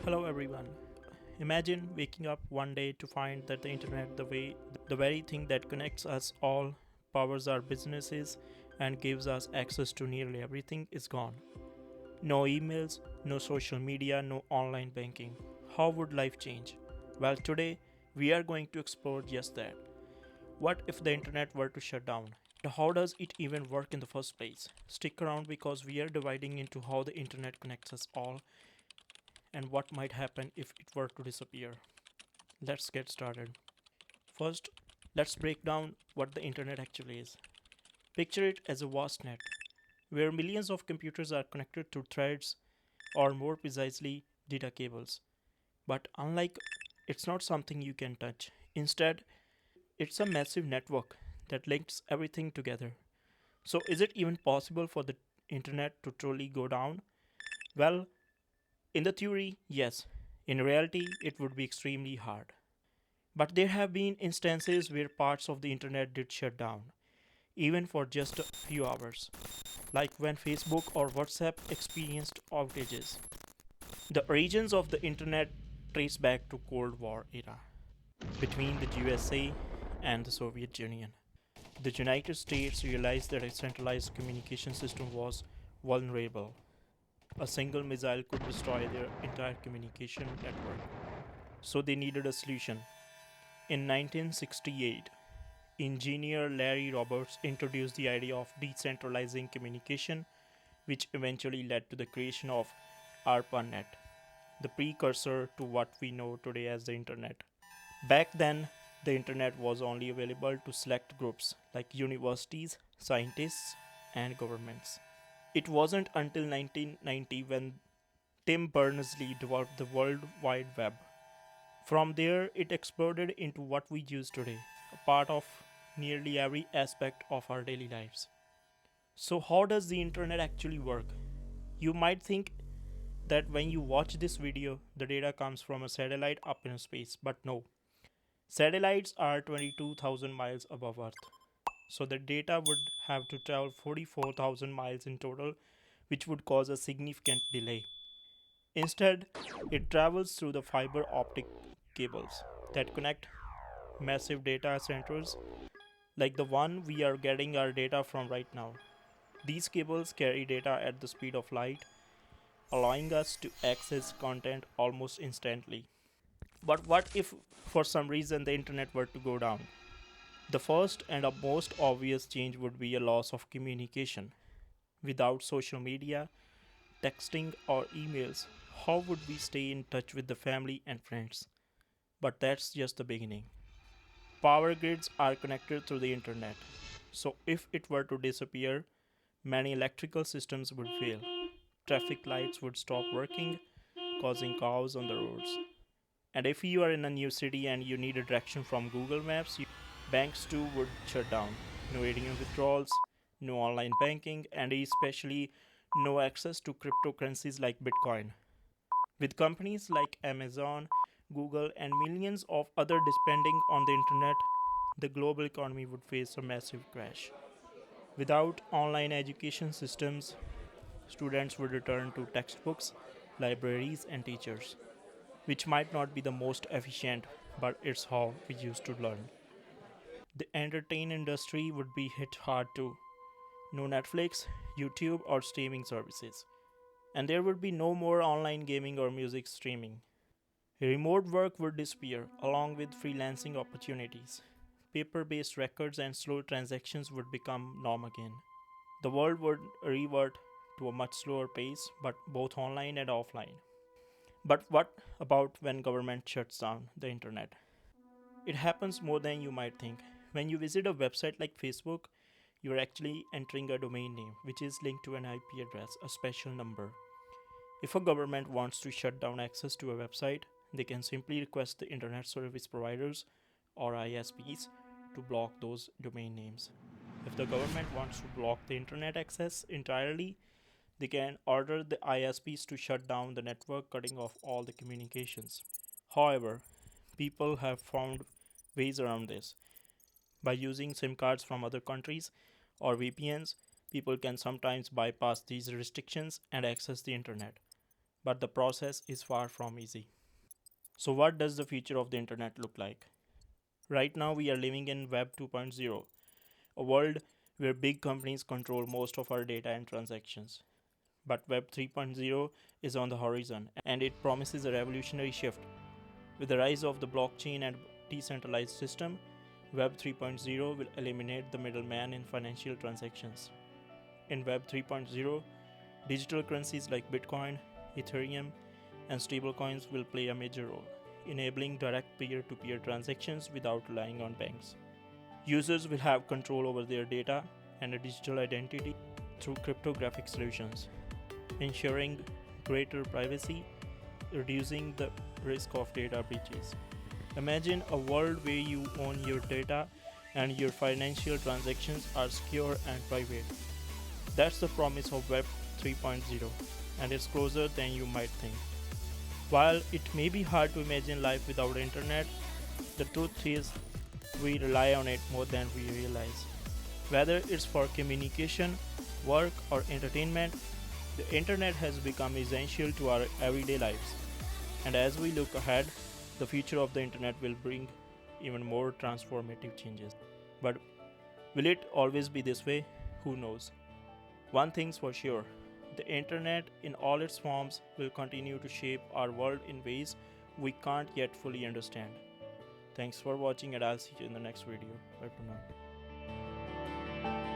Hello everyone. Imagine waking up one day to find that the very thing that connects us all, powers our businesses and gives us access to nearly everything is gone. No emails, no social media, no online banking. How would life change? Well, today we are going to explore just that. What if the internet were to shut down? How does it even work in the first place? Stick around because we are dividing into how the internet connects us all and what might happen if it were to disappear. Let's get started. First, let's break down what the internet actually is. Picture it as a vast net where millions of computers are connected through threads, or more precisely, data cables. But unlike, it's not something you can touch. Instead, it's a massive network that links everything together. So, is it even possible for the internet to truly go down? Well, in the theory, yes. In reality, it would be extremely hard. But there have been instances where parts of the internet did shut down, even for just a few hours, like when Facebook or WhatsApp experienced outages. The origins of the internet trace back to Cold War era between the USA and the Soviet Union. The United States realized that a centralized communication system was vulnerable. A single missile could destroy their entire communication network. So they needed a solution. In 1968, engineer Larry Roberts introduced the idea of decentralizing communication, which eventually led to the creation of ARPANET, the precursor to what we know today as the internet. Back then, the internet was only available to select groups like universities, scientists, and governments. It wasn't until 1990 when Tim Berners-Lee developed the World Wide Web. From there, it exploded into what we use today, a part of nearly every aspect of our daily lives. So, how does the internet actually work? You might think that when you watch this video, the data comes from a satellite up in space, but no. Satellites are 22,000 miles above Earth, so the data would have to travel 44,000 miles in total, which would cause a significant delay. Instead, it travels through the fiber optic cables that connect massive data centers like the one we are getting our data from right now. These cables carry data at the speed of light, allowing us to access content almost instantly. But what if, for some reason, the internet were to go down? The first and a most obvious change would be a loss of communication. Without social media, texting, or emails, how would we stay in touch with the family and friends? But that's just the beginning. Power grids are connected through the internet, so if it were to disappear, many electrical systems would fail. Traffic lights would stop working, causing chaos on the roads. And if you are in a new city and you need a direction from Google Maps, banks too would shut down. No ATM withdrawals, no online banking, and especially no access to cryptocurrencies like Bitcoin. With companies like Amazon, Google, and millions of other depending on the internet, the global economy would face a massive crash. Without online education systems, students would return to textbooks, libraries, and teachers, which might not be the most efficient, but it's how we used to learn. The entertainment industry would be hit hard too. No Netflix, YouTube, or streaming services. And there would be no more online gaming or music streaming. Remote work would disappear, along with freelancing opportunities. Paper based records and slow transactions would become norm again. The world would revert to a much slower pace, but both online and offline. But what about when government shuts down the internet? It happens more than you might think. When you visit a website like Facebook, you're actually entering a domain name, which is linked to an IP address, a special number. If a government wants to shut down access to a website, they can simply request the internet service providers or ISPs to block those domain names. If the government wants to block the internet access entirely, they can order the ISPs to shut down the network, cutting off all the communications. However, people have found ways around this. By using SIM cards from other countries or VPNs, people can sometimes bypass these restrictions and access the internet. but the process is far from easy. So, what does the future of the internet look like? Right now, we are living in Web 2.0, a world where big companies control most of our data and transactions. But Web 3.0 is on the horizon and it promises a revolutionary shift. With the rise of the blockchain and decentralized system, Web 3.0 will eliminate the middleman in financial transactions. In Web 3.0, digital currencies like Bitcoin, Ethereum, and stablecoins will play a major role, enabling direct peer to peer transactions without relying on banks. Users will have control over their data and a digital identity through cryptographic solutions, ensuring greater privacy, reducing the risk of data breaches. Imagine a world where you own your data and your financial transactions are secure and private. That's the promise of Web 3.0, and it's closer than you might think. While it may be hard to imagine life without internet, the truth is we rely on it more than we realize. Whether it's for communication, work, or entertainment, the internet has become essential to our everyday lives. And as we look ahead, the future of the internet will bring even more transformative changes. But will it always be this way? Who knows? One thing's for sure, the internet in all its forms will continue to shape our world in ways we can't yet fully understand. Thanks for watching, and I'll see you in the next video. Bye for now.